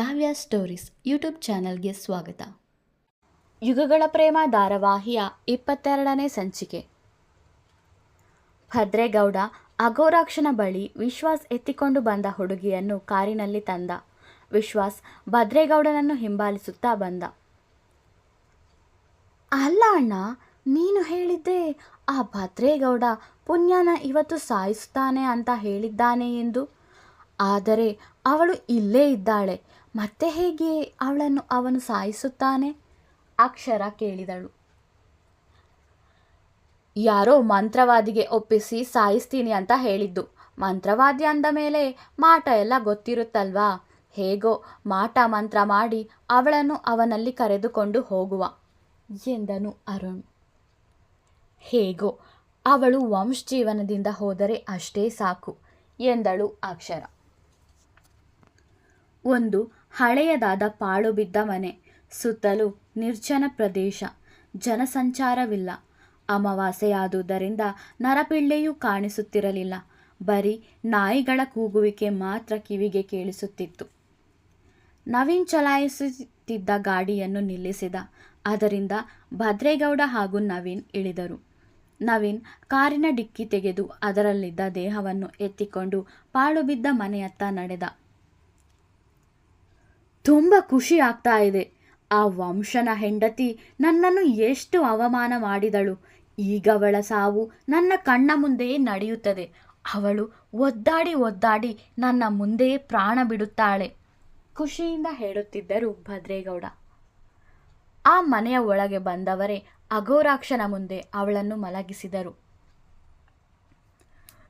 ಕಾವ್ಯ stories YouTube ಚಾನಲ್ಗೆ ಸ್ವಾಗತ. ಯುಗಗಳ ಪ್ರೇಮ ಧಾರಾವಾಹಿಯ 22ನೇ ಸಂಚಿಕೆ. ಭದ್ರೇಗೌಡ ಅಘೋರಾಕ್ಷನ ಬಳಿ ವಿಶ್ವಾಸ್ ಎತ್ತಿಕೊಂಡು ಬಂದ ಹುಡುಗಿಯನ್ನು ಕಾರಿನಲ್ಲಿ ತಂದ. ವಿಶ್ವಾಸ್ ಭದ್ರೇಗೌಡನನ್ನು ಹಿಂಬಾಲಿಸುತ್ತಾ ಬಂದ. ಅಲ್ಲ ಅಣ್ಣ, ನೀನು ಹೇಳಿದ್ದೆ ಆ ಭದ್ರೇಗೌಡ ಪುಣ್ಯನ ಇವತ್ತು ಸಾಯಿಸುತ್ತಾನೆ ಅಂತ ಹೇಳಿದ್ದಾನೆ ಎಂದು. ಆದರೆ ಅವಳು ಇಲ್ಲೇ ಇದ್ದಾಳೆ, ಮತ್ತೆ ಹೇಗೆ ಅವಳನ್ನು ಅವನು ಸಾಯಿಸುತ್ತಾನೆ? ಅಕ್ಷರ ಕೇಳಿದಳು. ಯಾರೋ ಮಂತ್ರವಾದಿಗೆ ಒಪ್ಪಿಸಿ ಸಾಯಿಸ್ತೀನಿ ಅಂತ ಹೇಳಿದ್ದು. ಮಂತ್ರವಾದಿ ಅಂದ ಮೇಲೆ ಮಾಟ ಎಲ್ಲ ಗೊತ್ತಿರುತ್ತಲ್ವಾ? ಹೇಗೋ ಮಾಟ ಮಂತ್ರ ಮಾಡಿ ಅವಳನ್ನು ಅವನಲ್ಲಿ ಕರೆದುಕೊಂಡು ಹೋಗುವ ಎಂದನು ಅರುಣ್. ಹೇಗೋ ಅವಳು ವಂಶಜೀವನದಿಂದ ಹೋದರೆ ಅಷ್ಟೇ ಸಾಕು ಎಂದಳು ಅಕ್ಷರ. ಒಂದು ಹಳೆಯದಾದ ಪಾಳು ಬಿದ್ದ ಮನೆ, ಸುತ್ತಲೂ ನಿರ್ಜನ ಪ್ರದೇಶ, ಜನಸಂಚಾರವಿಲ್ಲ. ಅಮಾವಾಸ್ಯೆಯಾದುದರಿಂದ ನರಪಿಳ್ಳೆಯೂ ಕಾಣಿಸುತ್ತಿರಲಿಲ್ಲ. ಬರೀ ನಾಯಿಗಳ ಕೂಗುವಿಕೆ ಮಾತ್ರ ಕಿವಿಗೆ ಕೇಳಿಸುತ್ತಿತ್ತು. ನವೀನ್ ಚಲಾಯಿಸುತ್ತಿದ್ದ ಗಾಡಿಯನ್ನು ನಿಲ್ಲಿಸಿದ. ಅದರಿಂದ ಭದ್ರೇಗೌಡ ಹಾಗೂ ನವೀನ್ ಇಳಿದರು. ನವೀನ್ ಕಾರಿನ ಡಿಕ್ಕಿ ತೆಗೆದು ಅದರಲ್ಲಿದ್ದ ದೇಹವನ್ನು ಎತ್ತಿಕೊಂಡು ಪಾಳು ಬಿದ್ದ ಮನೆಯತ್ತ ನಡೆದ. ತುಂಬ ಖುಷಿ ಆಗ್ತಾ ಇದೆ. ಆ ವಂಶನ ಹೆಂಡತಿ ನನ್ನನ್ನು ಎಷ್ಟು ಅವಮಾನ ಮಾಡಿದಳು. ಈಗವಳ ಸಾವು ನನ್ನ ಕಣ್ಣ ಮುಂದೆಯೇ ನಡೆಯುತ್ತದೆ. ಅವಳು ಒದ್ದಾಡಿ ಒದ್ದಾಡಿ ನನ್ನ ಮುಂದೆಯೇ ಪ್ರಾಣ ಬಿಡುತ್ತಾಳೆ, ಖುಷಿಯಿಂದ ಹೇಳುತ್ತಿದ್ದರು ಭದ್ರೇಗೌಡ. ಆ ಮನೆಯ ಒಳಗೆ ಬಂದವರೇ ಅಘೋರಾಕ್ಷನ ಮುಂದೆ ಅವಳನ್ನು ಮಲಗಿಸಿದರು.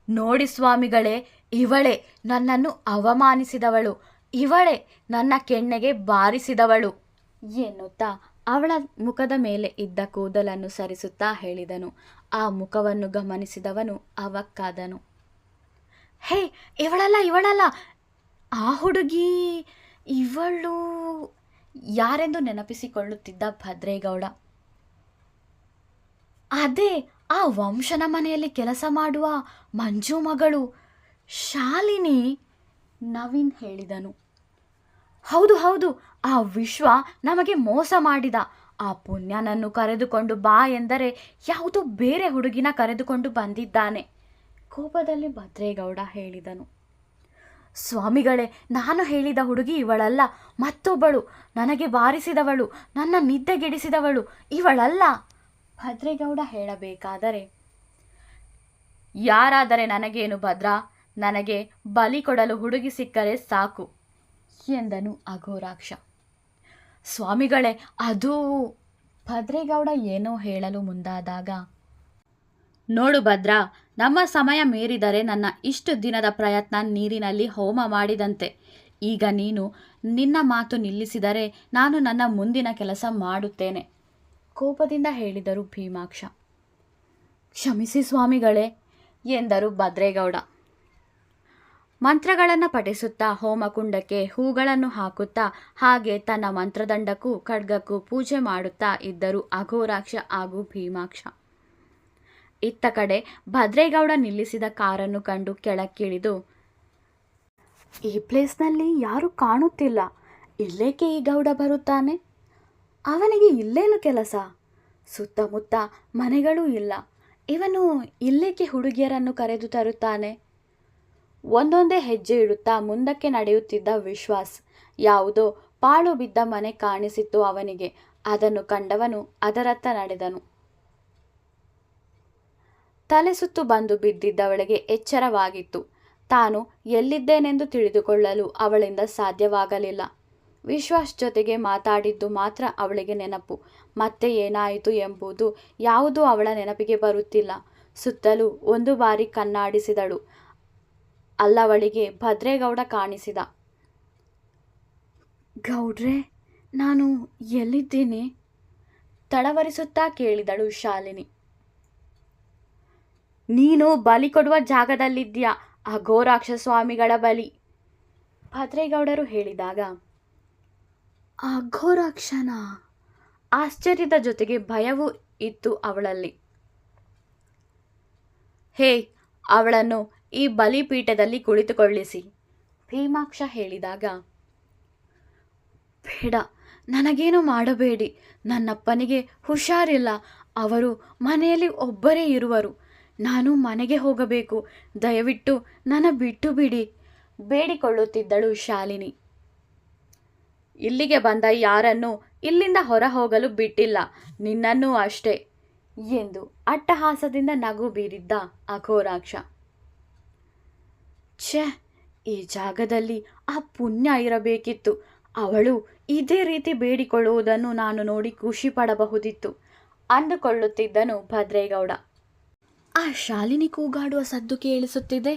ನೋಡಿ ಸ್ವಾಮಿಗಳೇ, ಇವಳೇ ನನ್ನನ್ನು ಅವಮಾನಿಸಿದವಳು, ಇವಳೇ ನನ್ನ ಕೆನ್ನೆಗೆ ಬಾರಿಸಿದವಳು ಎನ್ನುತ್ತಾ ಅವಳ ಮುಖದ ಮೇಲೆ ಇದ್ದ ಕೂದಲನ್ನು ಸರಿಸುತ್ತಾ ಹೇಳಿದನು. ಆ ಮುಖವನ್ನು ಗಮನಿಸಿದವನು ಅವಕ್ಕಾದನು. ಹೇ, ಇವಳಲ್ಲ, ಆ ಹುಡುಗಿ ಇವಳು ಯಾರೆಂದು ನೆನಪಿಸಿಕೊಳ್ಳುತ್ತಿದ್ದ ಭದ್ರೇಗೌಡ. ಅದೇ ಆ ವಂಶನ ಮನೆಯಲ್ಲಿ ಕೆಲಸ ಮಾಡುವ ಮಂಜು ಮಗಳು ಶಾಲಿನಿ, ನವೀನ್ ಹೇಳಿದನು. ಹೌದು, ಆ ವಿಶ್ವ ನಮಗೆ ಮೋಸ ಮಾಡಿದ. ಆ ಪುಣ್ಯನನ್ನು ಕರೆದುಕೊಂಡು ಬಾ ಎಂದರೆ ಯಾವುದೋ ಬೇರೆ ಹುಡುಗಿನ ಕರೆದುಕೊಂಡು ಬಂದಿದ್ದಾನೆ, ಕೋಪದಲ್ಲಿ ಭದ್ರೇಗೌಡ ಹೇಳಿದನು. ಸ್ವಾಮಿಗಳೇ, ನಾನು ಹೇಳಿದ ಹುಡುಗಿ ಇವಳಲ್ಲ, ಮತ್ತೊಬ್ಬಳು, ನನಗೆ ಬಾರಿಸಿದವಳು, ನನ್ನ ನಿದ್ದೆಗೆಡಿಸಿದವಳು ಇವಳಲ್ಲ. ಭದ್ರೇಗೌಡ ಹೇಳಬೇಕಾದರೆ, ಯಾರಾದರೆ ನನಗೇನು ಭದ್ರಾ, ನನಗೆ ಬಲಿ ಕೊಡಲು ಹುಡುಗಿ ಸಿಕ್ಕರೆ ಸಾಕು ಎಂದನು ಅಘೋರಾಕ್ಷ. ಸ್ವಾಮಿಗಳೇ, ಅದು ಭದ್ರೇಗೌಡ ಏನೋ ಹೇಳಲು ಮುಂದಾದಾಗ, ನೋಡು ಭದ್ರಾ, ನಮ್ಮ ಸಮಯ ಮೀರಿದರೆ ನನ್ನ ಇಷ್ಟು ದಿನದ ಪ್ರಯತ್ನ ನೀರಿನಲ್ಲಿ ಹೋಮ ಮಾಡಿದಂತೆ. ಈಗ ನೀನು ನಿನ್ನ ಮಾತು ನಿಲ್ಲಿಸಿದರೆ ನಾನು ನನ್ನ ಮುಂದಿನ ಕೆಲಸ ಮಾಡುತ್ತೇನೆ, ಕೋಪದಿಂದ ಹೇಳಿದರು ಭೀಮಾಕ್ಷ. ಕ್ಷಮಿಸಿ ಸ್ವಾಮಿಗಳೇ ಎಂದರು ಭದ್ರೇಗೌಡ. ಮಂತ್ರಗಳನ್ನು ಪಠಿಸುತ್ತಾ ಹೋಮಕುಂಡಕ್ಕೆ ಹೂಗಳನ್ನು ಹಾಕುತ್ತಾ ಹಾಗೆ ತನ್ನ ಮಂತ್ರದಂಡಕ್ಕೂ ಖಡ್ಗಕ್ಕೂ ಪೂಜೆ ಮಾಡುತ್ತಾ ಇದ್ದರು ಅಘೋರಾಕ್ಷ ಹಾಗೂ ಭೀಮಾಕ್ಷ. ಇತ್ತ ಕಡೆ ಭದ್ರೇಗೌಡ ನಿಲ್ಲಿಸಿದ ಕಾರನ್ನು ಕಂಡು ಕೆಳಕ್ಕಿಳಿದು, ಈ ಪ್ಲೇಸ್ನಲ್ಲಿ ಯಾರೂ ಕಾಣುತ್ತಿಲ್ಲ, ಇಲ್ಲೇಕೆ ಈ ಗೌಡ ಬರುತ್ತಾನೆ? ಅವನಿಗೆ ಇಲ್ಲೇನು ಕೆಲಸ? ಸುತ್ತಮುತ್ತ ಮನೆಗಳೂ ಇಲ್ಲ, ಇವನು ಇಲ್ಲೇಕೆ ಹುಡುಗಿಯರನ್ನು ಕರೆದು ತರುತ್ತಾನೆ? ಒಂದೊಂದೇ ಹೆಜ್ಜೆ ಇಡುತ್ತಾ ಮುಂದಕ್ಕೆ ನಡೆಯುತ್ತಿದ್ದ ವಿಶ್ವಾಸ್. ಯಾವುದೋ ಪಾಳು ಬಿದ್ದ ಮನೆ ಕಾಣಿಸಿತ್ತು ಅವನಿಗೆ. ಅದನ್ನು ಕಂಡವನು ಅದರತ್ತ ನಡೆದನು. ತಲೆ ಸುತ್ತು ಬಂದು ಬಿದ್ದಿದ್ದವಳಿಗೆ ಎಚ್ಚರವಾಗಿತ್ತು. ತಾನು ಎಲ್ಲಿದ್ದೇನೆಂದು ತಿಳಿದುಕೊಳ್ಳಲು ಅವಳಿಂದ ಸಾಧ್ಯವಾಗಲಿಲ್ಲ. ವಿಶ್ವಾಸ್ ಜೊತೆಗೆ ಮಾತಾಡಿದ್ದು ಮಾತ್ರ ಅವಳಿಗೆ ನೆನಪು. ಮತ್ತೆ ಏನಾಯಿತು ಎಂಬುದು ಯಾವುದೂ ಅವಳ ನೆನಪಿಗೆ ಬರುತ್ತಿಲ್ಲ. ಸುತ್ತಲೂ ಒಂದು ಬಾರಿ ಕಣ್ಣಾಡಿಸಿದಳು. ಅಲ್ಲವಳಿಗೆ ಭದ್ರೇಗೌಡ ಕಾಣಿಸಿದ. ಗೌಡ್ರೆ, ನಾನು ಎಲ್ಲಿದ್ದೀನಿ? ತಡವರಿಸುತ್ತಾ ಕೇಳಿದಳು ಶಾಲಿನಿ. ನೀನು ಬಲಿ ಕೊಡುವ ಜಾಗದಲ್ಲಿದ್ದೀಯಾ, ಅಘೋರಾಕ್ಷ ಸ್ವಾಮಿಗಳ ಬಲಿ, ಭದ್ರೇಗೌಡರು ಹೇಳಿದಾಗ, ಅಘೋರಾಕ್ಷನ? ಆಶ್ಚರ್ಯದ ಜೊತೆಗೆ ಭಯವೂ ಇತ್ತು ಅವಳಲ್ಲಿ. ಹೇ, ಅವಳನ್ನು ಈ ಬಲಿಪೀಠದಲ್ಲಿ ಕುಳಿತುಕೊಳ್ಳಿಸಿ, ಭೀಮಾಕ್ಷ ಹೇಳಿದಾಗ, ಬೇಡ, ನನಗೇನು ಮಾಡಬೇಡಿ. ನನ್ನಪ್ಪನಿಗೆ ಹುಷಾರಿಲ್ಲ. ಅವರು ಮನೆಯಲ್ಲಿ ಒಬ್ಬರೇ ಇರುವರು. ನಾನು ಮನೆಗೆ ಹೋಗಬೇಕು. ದಯವಿಟ್ಟು ನನ್ನ ಬಿಟ್ಟು ಬಿಡಿ ಬೇಡಿಕೊಳ್ಳುತ್ತಿದ್ದಳು ಶಾಲಿನಿ. ಇಲ್ಲಿಗೆ ಬಂದ ಯಾರನ್ನೂ ಇಲ್ಲಿಂದ ಹೊರ ಹೋಗಲು ಬಿಟ್ಟಿಲ್ಲ, ನಿನ್ನನ್ನೂ ಅಷ್ಟೇ ಎಂದು ಅಟ್ಟಹಾಸದಿಂದ ನಗು ಬೀರಿದ್ದ ಅಘೋರಾಕ್ಷ. ಛೆ, ಈ ಜಾಗದಲ್ಲಿ ಆ ಪುಣ್ಯ ಇರಬೇಕಿತ್ತು. ಅವಳು ಇದೇ ರೀತಿ ಬೇಡಿಕೊಳ್ಳುವುದನ್ನು ನಾನು ನೋಡಿ ಖುಷಿ ಪಡಬಹುದಿತ್ತು ಅಂದುಕೊಳ್ಳುತ್ತಿದ್ದನು ಭದ್ರೇಗೌಡ. ಆ ಶಾಲಿನಿ ಕೂಗಾಡುವ ಸದ್ದು ಕೇಳಿಸುತ್ತಿದೆ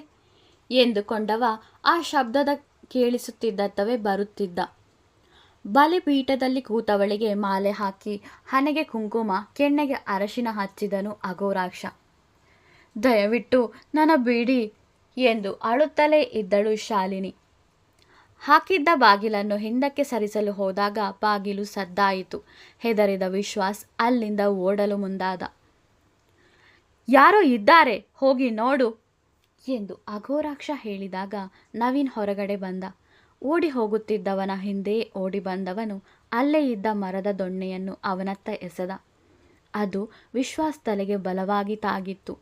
ಎಂದುಕೊಂಡವ ಆ ಶಬ್ದದ ಕೇಳಿಸುತ್ತಿದ್ದತ್ತವೇ ಬರುತ್ತಿದ್ದ. ಬಲಿಪೀಠದಲ್ಲಿ ಕೂತವಳಿಗೆ ಮಾಲೆ ಹಾಕಿ ಹಣೆಗೆ ಕುಂಕುಮ, ಕೆನ್ನೆಗೆ ಅರಶಿನ ಹಚ್ಚಿದನು ಅಘೋರಾಕ್ಷ. ದಯವಿಟ್ಟು ನನ್ನ ಬಿಡಿ ಎಂದು ಅಳುತ್ತಲೇ ಇದ್ದಳು ಶಾಲಿನಿ. ಹಾಕಿದ್ದ ಬಾಗಿಲನ್ನು ಹಿಂದಕ್ಕೆ ಸರಿಸಲು ಹೋದಾಗ ಬಾಗಿಲು ಸದ್ದಾಯಿತು. ಹೆದರಿದ ವಿಶ್ವಾಸ್ ಅಲ್ಲಿಂದ ಓಡಲು ಮುಂದಾದ. ಯಾರೋ ಇದ್ದಾರೆ, ಹೋಗಿ ನೋಡು ಎಂದು ಅಘೋರಾಕ್ಷ ಹೇಳಿದಾಗ ನವೀನ್ ಹೊರಗಡೆ ಬಂದ. ಓಡಿ ಹೋಗುತ್ತಿದ್ದವನ ಹಿಂದೆ ಓಡಿ ಬಂದವನು ಅಲ್ಲೇ ಇದ್ದ ಮರದ ದೊಣ್ಣೆಯನ್ನು ಅವನತ್ತ ಎಸೆದ. ಅದು ವಿಶ್ವಾಸ್ ತಲೆಗೆ ಬಲವಾಗಿ ತಾಗಿತ್ತು.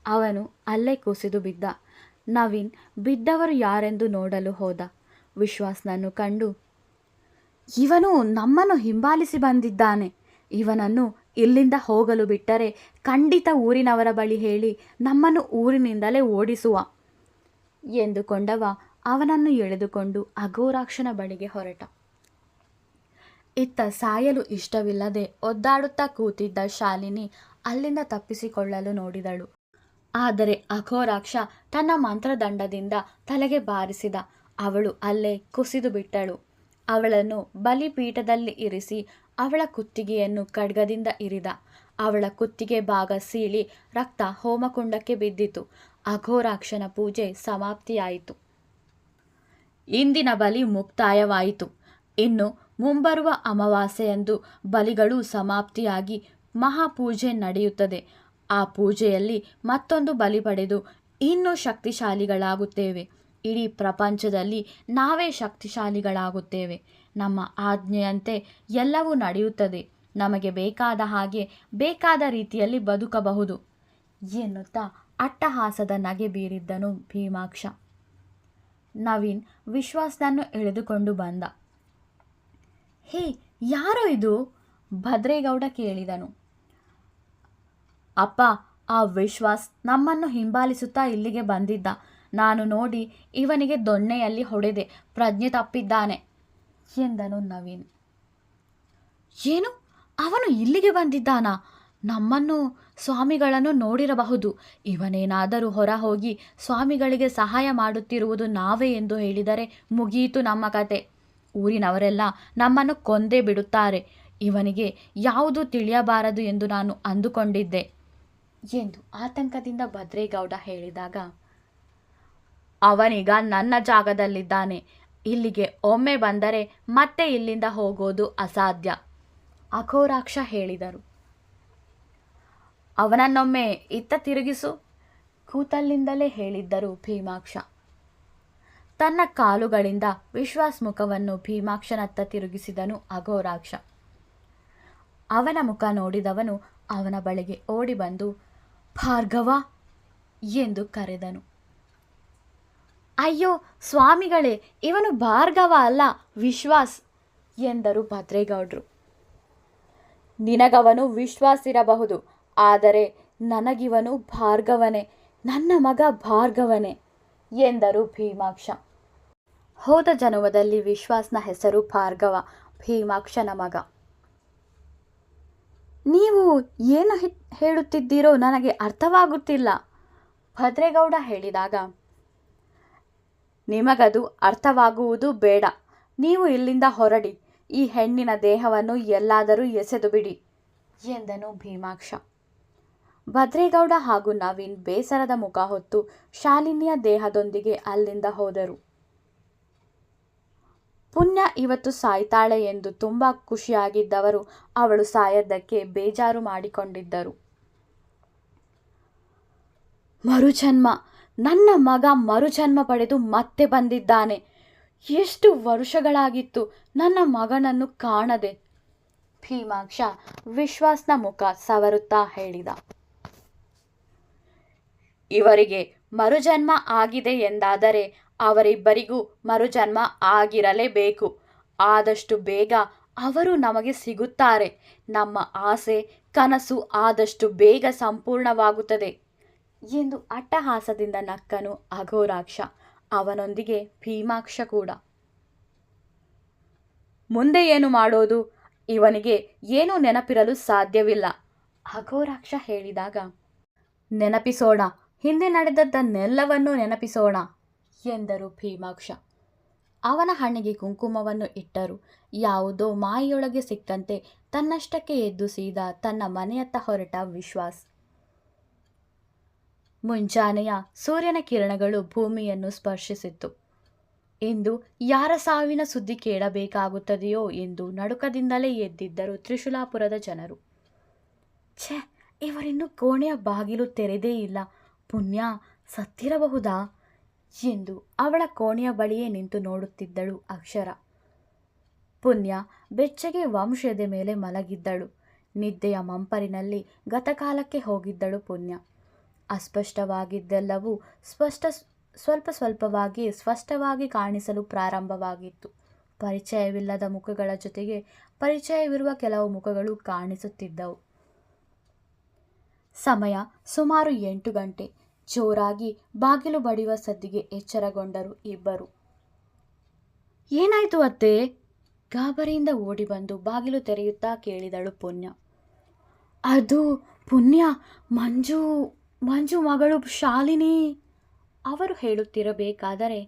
ಅವನು ಅಲ್ಲೇ ಕುಸಿದು ಬಿದ್ದ. ನವೀನ್ ಬಿದ್ದವರು ಯಾರೆಂದು ನೋಡಲು ಹೋದ. ವಿಶ್ವಾಸ್ನನ್ನು ಕಂಡು, ಇವನು ನಮ್ಮನ್ನು ಹಿಂಬಾಲಿಸಿ ಬಂದಿದ್ದಾನೆ. ಇವನನ್ನು ಇಲ್ಲಿಂದ ಹೋಗಲು ಬಿಟ್ಟರೆ ಖಂಡಿತ ಊರಿನವರ ಬಳಿ ಹೇಳಿ ನಮ್ಮನ್ನು ಊರಿನಿಂದಲೇ ಓಡಿಸುವ ಎಂದುಕೊಂಡವ ಅವನನ್ನು ಎಳೆದುಕೊಂಡು ಅಘೋರಾಕ್ಷನ ಬಳಿಗೆ ಹೊರಟ. ಇತ್ತ ಸಾಯಲು ಇಷ್ಟವಿಲ್ಲದೆ ಒದ್ದಾಡುತ್ತಾ ಕೂತಿದ್ದ ಶಾಲಿನಿ ಅಲ್ಲಿಂದ ತಪ್ಪಿಸಿಕೊಳ್ಳಲು ನೋಡಿದಳು. ಆದರೆ ಅಘೋರಾಕ್ಷ ತನ್ನ ಮಂತ್ರದಂಡದಿಂದ ತಲೆಗೆ ಬಾರಿಸಿದ. ಅವಳು ಅಲ್ಲೇ ಕುಸಿದು ಬಿಟ್ಟಳು. ಅವಳನ್ನು ಬಲಿಪೀಠದಲ್ಲಿ ಇರಿಸಿ ಅವಳ ಕುತ್ತಿಗೆಯನ್ನು ಖಡ್ಗದಿಂದ ಇರಿದ. ಅವಳ ಕುತ್ತಿಗೆ ಭಾಗ ಸೀಳಿ ರಕ್ತ ಹೋಮಕುಂಡಕ್ಕೆ ಬಿದ್ದಿತು. ಅಘೋರಾಕ್ಷನ ಪೂಜೆ ಸಮಾಪ್ತಿಯಾಯಿತು. ಇಂದಿನ ಬಲಿ ಮುಕ್ತಾಯವಾಯಿತು. ಇನ್ನು ಮುಂಬರುವ ಅಮಾವಾಸ್ಯೆಯಂದು ಬಲಿಗಳು ಸಮಾಪ್ತಿಯಾಗಿ ಮಹಾಪೂಜೆ ನಡೆಯುತ್ತದೆ. ಆ ಪೂಜೆಯಲ್ಲಿ ಮತ್ತೊಂದು ಬಲಿ ಪಡೆದು ಇನ್ನೂ ಶಕ್ತಿಶಾಲಿಗಳಾಗುತ್ತೇವೆ. ಇಡೀ ಪ್ರಪಂಚದಲ್ಲಿ ನಾವೇ ಶಕ್ತಿಶಾಲಿಗಳಾಗುತ್ತೇವೆ. ನಮ್ಮ ಆಜ್ಞೆಯಂತೆ ಎಲ್ಲವೂ ನಡೆಯುತ್ತದೆ. ನಮಗೆ ಬೇಕಾದ ಹಾಗೆ ಬೇಕಾದ ರೀತಿಯಲ್ಲಿ ಬದುಕಬಹುದು ಎನ್ನುತ್ತಾ ಅಟ್ಟಹಾಸದ ನಗೆ ಬೀರಿದ್ದನು ಭೀಮಾಕ್ಷ. ನವೀನ್ ವಿಶ್ವಾಸ್ನನ್ನು ಎಳೆದುಕೊಂಡು ಬಂದ. ಹೇ, ಯಾರೋ ಇದು? ಭದ್ರೇಗೌಡ ಕೇಳಿದನು. ಅಪ್ಪ, ಆ ವಿಶ್ವಾಸ್ ನಮ್ಮನ್ನು ಹಿಂಬಾಲಿಸುತ್ತಾ ಇಲ್ಲಿಗೆ ಬಂದಿದ್ದ. ನಾನು ನೋಡಿ ಇವನಿಗೆ ದೊಣ್ಣೆಯಲ್ಲಿ ಹೊಡೆದೆ. ಪ್ರಜ್ಞೆ ತಪ್ಪಿದ್ದಾನೆ ಎಂದನು ನವೀನ್. ಏನು, ಅವನು ಇಲ್ಲಿಗೆ ಬಂದಿದ್ದಾನಾ? ನಮ್ಮನ್ನು ಸ್ವಾಮಿಗಳನ್ನು ನೋಡಿರಬಹುದು. ಇವನೇನಾದರೂ ಹೊರ ಹೋಗಿ ಸ್ವಾಮಿಗಳಿಗೆ ಸಹಾಯ ಮಾಡುತ್ತಿರುವುದು ನಾವೇ ಎಂದು ಹೇಳಿದರೆ ಮುಗಿಯಿತು ನಮ್ಮ ಕತೆ. ಊರಿನವರೆಲ್ಲ ನಮ್ಮನ್ನು ಕೊಂದೇ ಬಿಡುತ್ತಾರೆ. ಇವನಿಗೆ ಯಾವುದೂ ತಿಳಿಯಬಾರದು ಎಂದು ನಾನು ಅಂದುಕೊಂಡಿದ್ದೆ ಎಂದು ಆತಂಕದಿಂದ ಭದ್ರೇಗೌಡ ಹೇಳಿದಾಗ, ಅವನೀಗ ನನ್ನ ಜಾಗದಲ್ಲಿದ್ದಾನೆ. ಇಲ್ಲಿಗೆ ಒಮ್ಮೆ ಬಂದರೆ ಮತ್ತೆ ಇಲ್ಲಿಂದ ಹೋಗೋದು ಅಸಾಧ್ಯ ಅಘೋರಾಕ್ಷ ಹೇಳಿದರು. ಅವನನ್ನೊಮ್ಮೆ ಇತ್ತ ತಿರುಗಿಸು ಕೂತಲ್ಲಿಂದಲೇ ಹೇಳಿದ್ದರು ಭೀಮಾಕ್ಷ. ತನ್ನ ಕಾಲುಗಳಿಂದ ವಿಶ್ವಾಸ್ ಮುಖವನ್ನು ಭೀಮಾಕ್ಷನತ್ತ ತಿರುಗಿಸಿದನು ಅಘೋರಾಕ್ಷ. ಅವನ ಮುಖ ನೋಡಿದವನು ಅವನ ಬಳಿಗೆ ಓಡಿ ಬಂದು, ಭಾರ್ಗವ ಎಂದು ಕರೆದನು. ಅಯ್ಯೋ ಸ್ವಾಮಿಗಳೇ, ಇವನು ಭಾರ್ಗವ ಅಲ್ಲ, ವಿಶ್ವಾಸ್ ಎಂದರು ಭದ್ರೇಗೌಡರು. ನಿನಗವನು ವಿಶ್ವಾಸ್ ಇರಬಹುದು, ಆದರೆ ನನಗಿವನು ಭಾರ್ಗವನೇ, ನನ್ನ ಮಗ ಭಾರ್ಗವನೇ ಎಂದರು ಭೀಮಾಕ್ಷ. ಹೋದ ಜನ್ಮದಲ್ಲಿ ವಿಶ್ವಾಸ್ನ ಹೆಸರು ಭಾರ್ಗವ, ಭೀಮಾಕ್ಷನ ಮಗ. ನೀವು ಏನು ಹೇಳುತ್ತಿದ್ದೀರೋ ನನಗೆ ಅರ್ಥವಾಗುತ್ತಿಲ್ಲ ಭದ್ರೇಗೌಡ ಹೇಳಿದಾಗ, ನಿಮಗದು ಅರ್ಥವಾಗುವುದು ಬೇಡ. ನೀವು ಇಲ್ಲಿಂದ ಹೊರಡಿ. ಈ ಹೆಣ್ಣಿನ ದೇಹವನ್ನು ಎಲ್ಲಾದರೂ ಎಸೆದು ಬಿಡಿ ಎಂದನು ಭೀಮಾಕ್ಷ. ಭದ್ರೇಗೌಡ ಹಾಗೂ ನವೀನ್ ಬೇಸರದ ಮುಖ ಹೊತ್ತು ಶಾಲಿನಿಯ ದೇಹದೊಂದಿಗೆ ಅಲ್ಲಿಂದ ಹೋದರು. ಪುಣ್ಯ ಇವತ್ತು ಸಾಯ್ತಾಳೆ ಎಂದು ತುಂಬ ಖುಷಿಯಾಗಿದ್ದವರು ಅವಳು ಸಾಯದ್ದಕ್ಕೆ ಬೇಜಾರು ಮಾಡಿಕೊಂಡಿದ್ದರು. ಮರುಜನ್ಮ, ನನ್ನ ಮಗ ಮರುಜನ್ಮ ಪಡೆದು ಮತ್ತೆ ಬಂದಿದ್ದಾನೆ. ಎಷ್ಟು ವರ್ಷಗಳಾಗಿತ್ತು ನನ್ನ ಮಗನನ್ನು ಕಾಣದೆ. ಭೀಮಾಕ್ಷ ವಿಶ್ವಾಸ್ನ ಮುಖ ಸವರುತ್ತಾ ಹೇಳಿದ. ಇವರಿಗೆ ಮರುಜನ್ಮ ಆಗಿದೆ ಎಂದಾದರೆ ಅವರಿಬ್ಬರಿಗೂ ಮರುಜನ್ಮ ಆಗಿರಲೇಬೇಕು. ಆದಷ್ಟು ಬೇಗ ಅವರು ನಮಗೆ ಸಿಗುತ್ತಾರೆ. ನಮ್ಮ ಆಸೆ ಕನಸು ಆದಷ್ಟು ಬೇಗ ಸಂಪೂರ್ಣವಾಗುತ್ತದೆ ಎಂದು ಅಟ್ಟಹಾಸದಿಂದ ನಕ್ಕನು ಅಘೋರಾಕ್ಷ. ಅವನೊಂದಿಗೆ ಭೀಮಾಕ್ಷ ಕೂಡ. ಮುಂದೆ ಏನು ಮಾಡೋದು? ಇವನಿಗೆ ಏನೂ ನೆನಪಿರಲು ಸಾಧ್ಯವಿಲ್ಲ, ಅಘೋರಾಕ್ಷ ಹೇಳಿದಾಗ, ನೆನಪಿಸೋಣ, ಹಿಂದೆ ನಡೆದದ್ದನ್ನೆಲ್ಲವನ್ನೂ ನೆನಪಿಸೋಣ ಎಂದರು ಭೀಮಾಕ್ಷ. ಅವನ ಹಣೆಗೆ ಕುಂಕುಮವನ್ನು ಇಟ್ಟರು. ಯಾವುದೋ ಮಾಯೆಯೊಳಗೆ ಸಿಕ್ಕಂತೆ ತನ್ನಷ್ಟಕ್ಕೆ ಎದ್ದು ಸೀದಾ ತನ್ನ ಮನೆಯತ್ತ ಹೊರಟ ವಿಶ್ವಾಸ್. ಮುಂಜಾನೆಯ ಸೂರ್ಯನ ಕಿರಣಗಳು ಭೂಮಿಯನ್ನು ಸ್ಪರ್ಶಿಸಿತ್ತು. ಇಂದು ಯಾರ ಸಾವಿನ ಸುದ್ದಿ ಕೇಳಬೇಕಾಗುತ್ತದೆಯೋ ಎಂದು ನಡುಕದಿಂದಲೇ ಎದ್ದಿದ್ದರು ತ್ರಿಶೂಲಾಪುರದ ಜನರು. ಛೆ, ಇವರಿನ್ನೂ ಕೋಣೆಯ ಬಾಗಿಲು ತೆರೆದೇ ಇಲ್ಲ. ಪುಣ್ಯ ಸತ್ತಿರಬಹುದಾ ಎಂದು ಅವಳ ಕೋಣೆಯ ಬಳಿಯೇ ನಿಂತು ನೋಡುತ್ತಿದ್ದಳು ಅಕ್ಷರ. ಪುಣ್ಯ ಬೆಚ್ಚಗೆ ವಂಶದ ಮೇಲೆ ಮಲಗಿದ್ದಳು. ನಿದ್ದೆಯ ಮಂಪರಿನಲ್ಲಿ ಗತಕಾಲಕ್ಕೆ ಹೋಗಿದ್ದಳು ಪುಣ್ಯ. ಅಸ್ಪಷ್ಟವಾಗಿದ್ದೆಲ್ಲವೂ ಸ್ವಲ್ಪ ಸ್ವಲ್ಪವಾಗಿ ಸ್ಪಷ್ಟವಾಗಿ ಕಾಣಿಸಲು ಪ್ರಾರಂಭವಾಗಿತ್ತು. ಪರಿಚಯವಿಲ್ಲದ ಮುಖಗಳ ಜೊತೆಗೆ ಪರಿಚಯವಿರುವ ಕೆಲವು ಮುಖಗಳು ಕಾಣಿಸುತ್ತಿದ್ದವು. ಸಮಯ ಸುಮಾರು 8 ಗಂಟೆ. ಜೋರಾಗಿ ಬಾಗಿಲು ಬಡಿಯುವ ಸದ್ದಿಗೆ ಎಚ್ಚರಗೊಂಡರು ಇಬ್ಬರು. ಏನಾಯ್ತು ಅತ್ತೆ? ಗಾಬರಿಯಿಂದ ಓಡಿ ಬಂದು ಬಾಗಿಲು ತೆರೆಯುತ್ತಾ ಕೇಳಿದಳು ಪುಣ್ಯ. ಅದು ಪುಣ್ಯ, ಮಂಜು ಮಗಳು ಶಾಲಿನಿ ಅವರು ಹೇಳುತ್ತಿರಬೇಕಾದರೆ,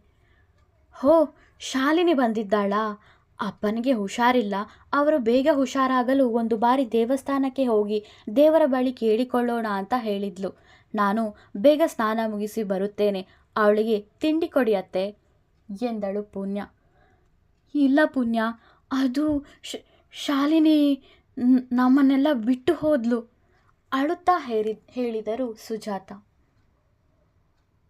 ಹೋ, ಶಾಲಿನಿ ಬಂದಿದ್ದಾಳಾ? ಅಪ್ಪನಿಗೆ ಹುಷಾರಿಲ್ಲ. ಅವರು ಬೇಗ ಹುಷಾರಾಗಲು ಒಂದು ಬಾರಿ ದೇವಸ್ಥಾನಕ್ಕೆ ಹೋಗಿ ದೇವರ ಬಳಿ ಕೇಳಿಕೊಳ್ಳೋಣ ಅಂತ ಹೇಳಿದ್ಲು. ನಾನು ಬೇಗ ಸ್ನಾನ ಮುಗಿಸಿ ಬರುತ್ತೇನೆ. ಅವಳಿಗೆ ತಿಂಡಿ ಕೊಡಿಯತ್ತೆ ಎಂದಳು ಪುಣ್ಯ. ಇಲ್ಲ ಪುಣ್ಯ, ಅದು ಶಾಲಿನಿ ನಮ್ಮನ್ನೆಲ್ಲ ಬಿಟ್ಟು ಹೋದ್ಲು ಅಳುತ್ತಾ ಹೇಳಿದರು ಸುಜಾತ.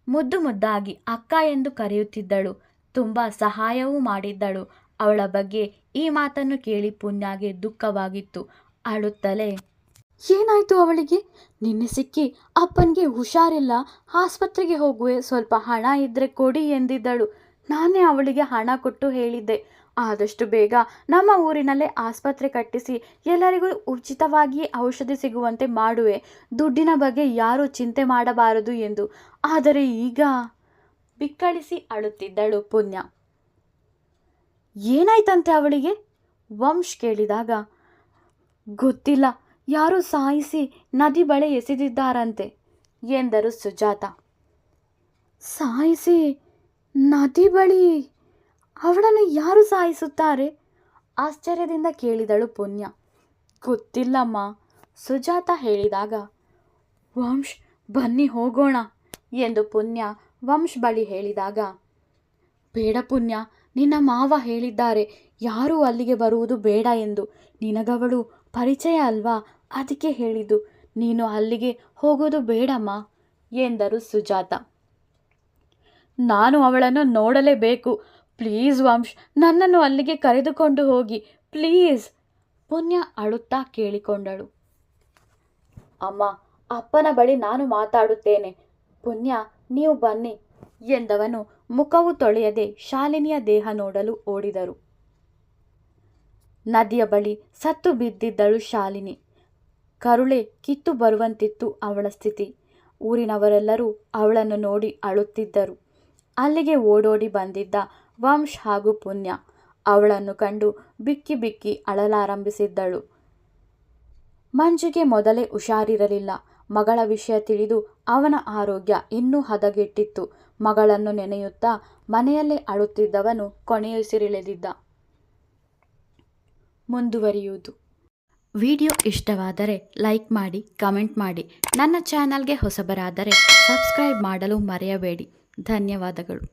ಮುದ್ದಾಗಿ ಅಕ್ಕ ಎಂದು ಕರೆಯುತ್ತಿದ್ದಳು. ತುಂಬ ಸಹಾಯವೂ ಮಾಡಿದ್ದಳು. ಅವಳ ಬಗ್ಗೆ ಈ ಮಾತನ್ನು ಕೇಳಿ ಪುಣ್ಯಗೆ ದುಃಖವಾಗಿತ್ತು. ಅಳುತ್ತಲೇ, ಏನಾಯ್ತು ಅವಳಿಗೆ? ನಿನ್ನೆ ಸಿಕ್ಕಿ ಅಪ್ಪನಿಗೆ ಹುಷಾರಿಲ್ಲ, ಆಸ್ಪತ್ರೆಗೆ ಹೋಗುವೆ, ಸ್ವಲ್ಪ ಹಣ ಇದ್ದರೆ ಕೊಡಿ ಎಂದಿದ್ದಳು. ನಾನೇ ಅವಳಿಗೆ ಹಣ ಕೊಟ್ಟು ಹೇಳಿದ್ದೆ, ಆದಷ್ಟು ಬೇಗ ನಮ್ಮ ಊರಿನಲ್ಲೇ ಆಸ್ಪತ್ರೆ ಕಟ್ಟಿಸಿ ಎಲ್ಲರಿಗೂ ಉಚಿತವಾಗಿ ಔಷಧಿ ಸಿಗುವಂತೆ ಮಾಡುವೆ. ದುಡ್ಡಿನ ಬಗ್ಗೆ ಯಾರೂ ಚಿಂತೆ ಮಾಡಬಾರದು ಎಂದು. ಆದರೆ ಈಗ ಬಿಕ್ಕಳಿಸಿ ಅಳುತ್ತಿದ್ದಳು ಪುಣ್ಯ. ಏನಾಯ್ತಂತೆ ಅವಳಿಗೆ? ವಂಶ್ ಕೇಳಿದಾಗ, ಗೊತ್ತಿಲ್ಲ, ಯಾರೋ ಸಾಯಿಸಿ ನದಿ ಬಳೆ ಎಸೆದಿದ್ದಾರಂತೆ ಎಂದರು ಸುಜಾತ. ಸಾಯಿಸಿ ನದಿ ಬಳಿ? ಅವಳನ್ನು ಯಾರು ಸಾಯಿಸುತ್ತಾರೆ? ಆಶ್ಚರ್ಯದಿಂದ ಕೇಳಿದಳು ಪುಣ್ಯ. ಗೊತ್ತಿಲ್ಲಮ್ಮ, ಸುಜಾತ ಹೇಳಿದಾಗ, ವಂಶ್ ಬನ್ನಿ ಹೋಗೋಣ ಎಂದು ಪುಣ್ಯ ವಂಶ್ ಬಳಿ ಹೇಳಿದಾಗ, ಬೇಡ ಪುಣ್ಯ, ನಿನ್ನ ಮಾವ ಹೇಳಿದ್ದಾರೆ ಯಾರೂ ಅಲ್ಲಿಗೆ ಬರುವುದು ಬೇಡ ಎಂದು. ನಿನಗವಳು ಪರಿಚಯ ಅಲ್ವಾ, ಅದಕ್ಕೆ ಹೇಳಿದ್ದು. ನೀನು ಅಲ್ಲಿಗೆ ಹೋಗೋದು ಬೇಡಮ್ಮ ಎಂದರು ಸುಜಾತ. ನಾನು ಅವಳನ್ನು ನೋಡಲೇಬೇಕು. ಪ್ಲೀಸ್ ವಂಶ್, ನನ್ನನ್ನು ಅಲ್ಲಿಗೆ ಕರೆದುಕೊಂಡು ಹೋಗಿ ಪ್ಲೀಸ್, ಪುಣ್ಯ ಅಳುತ್ತಾ ಕೇಳಿಕೊಂಡಳು. ಅಮ್ಮ, ಅಪ್ಪನ ಬಳಿ ನಾನು ಮಾತಾಡುತ್ತೇನೆ. ಪುಣ್ಯ, ನೀವು ಬನ್ನಿ ಎಂದವನು ಮುಖವು ತೊಳೆಯದೆ ಶಾಲಿನಿಯ ದೇಹ ನೋಡಲು ಓಡಿದರು. ನದಿಯ ಬಳಿ ಸತ್ತು ಬಿದ್ದಿದ್ದಳು ಶಾಲಿನಿ. ಕರುಳೆ ಕಿತ್ತು ಬರುವಂತಿತ್ತು ಅವಳ ಸ್ಥಿತಿ. ಊರಿನವರೆಲ್ಲರೂ ಅವಳನ್ನು ನೋಡಿ ಅಳುತ್ತಿದ್ದರು. ಅಲ್ಲಿಗೆ ಓಡೋಡಿ ಬಂದಿದ್ದ ವಂಶ್ ಹಾಗೂ ಪುಣ್ಯ ಅವಳನ್ನು ಕಂಡು ಬಿಕ್ಕಿ ಬಿಕ್ಕಿ ಅಳಲಾರಂಭಿಸಿದ್ದಳು. ಮಂಜುಗೆ ಮೊದಲೇ ಹುಷಾರಿರಲಿಲ್ಲ. ಮಗಳ ವಿಷಯ ತಿಳಿದು ಅವನ ಆರೋಗ್ಯ ಇನ್ನೂ ಹದಗೆಟ್ಟಿತ್ತು. ಮಗಳನ್ನು ನೆನೆಯುತ್ತಾ ಮನೆಯಲ್ಲೇ ಅಳುತ್ತಿದ್ದವನು ಕೊನೆಯುಸಿರೆಳೆದಿದ್ದ. ಮುಂದುವರಿಯುವುದು. ವಿಡಿಯೋ ಇಷ್ಟವಾದರೆ ಲೈಕ್ ಮಾಡಿ, ಕಮೆಂಟ್ ಮಾಡಿ. ನನ್ನ ಚಾನಲ್ಗೆ ಹೊಸಬರಾದರೆ ಸಬ್ಸ್ಕ್ರೈಬ್ ಮಾಡಲು ಮರೆಯಬೇಡಿ. ಧನ್ಯವಾದಗಳು.